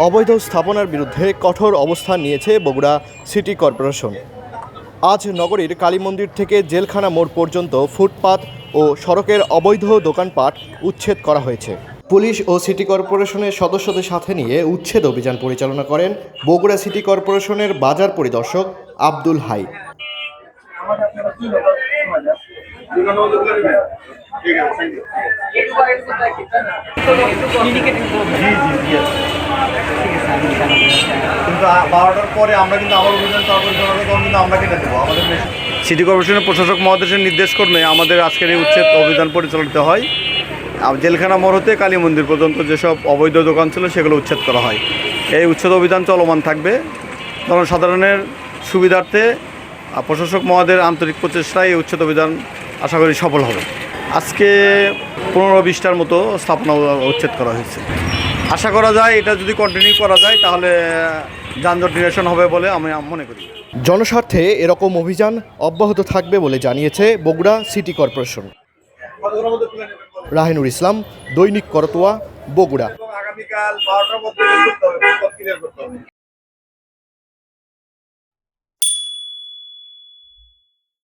অবৈধ স্থাপনার বিরুদ্ধে কঠোর অবস্থান নিয়েছে বগুড়া সিটি কর্পোরেশন। আজ নগরীর কালী মন্দির থেকে জেলখানা মোড় পর্যন্ত ফুটপাত ও সড়কের অবৈধ দোকানপাট উচ্ছেদ করা হয়েছে। পুলিশ ও সিটি কর্পোরেশনের সদস্যদের সাথে নিয়ে উচ্ছেদ অভিযান পরিচালনা করেন বগুড়া সিটি কর্পোরেশনের বাজার পরিদর্শক আব্দুল হাই। কিন্তু 12টার পরে আমরা কিন্তু আবার অভিযান চালু করে তখন কিন্তু আমরা কেটে দেবো। আমাদের সিটি কর্পোরেশনের প্রশাসক মহাদেশের নির্দেশ ক্রমে আমাদের আজকের এই উচ্ছেদ অভিযান পরিচালিত হয়। জেলখানা মোড় হতে কালী মন্দির পর্যন্ত যেসব অবৈধ দোকান ছিল সেগুলো উচ্ছেদ করা হয়। এই উচ্ছেদ অভিযান চলমান থাকবে। জনসাধারণের সুবিধার্থে প্রশাসক মহোদয়ের আন্তরিক প্রচেষ্টায় এই উচ্ছেদ অভিযান আশা করি সফল হবে। আজকে 15-20টার মতো স্থাপনা উচ্ছেদ করা হয়েছে। আশা করা যায় এটা যদি কন্টিনিউ করা যায় তাহলে যানজট নিরসন হবে বলে আমি মনে করি। জনস্বার্থে এরকম অভিযান অব্যাহত থাকবে বলে জানিয়েছে বগুড়া সিটি কর্পোরেশন। রাহিনুর ইসলাম, দৈনিক করতোয়া, বগুড়া।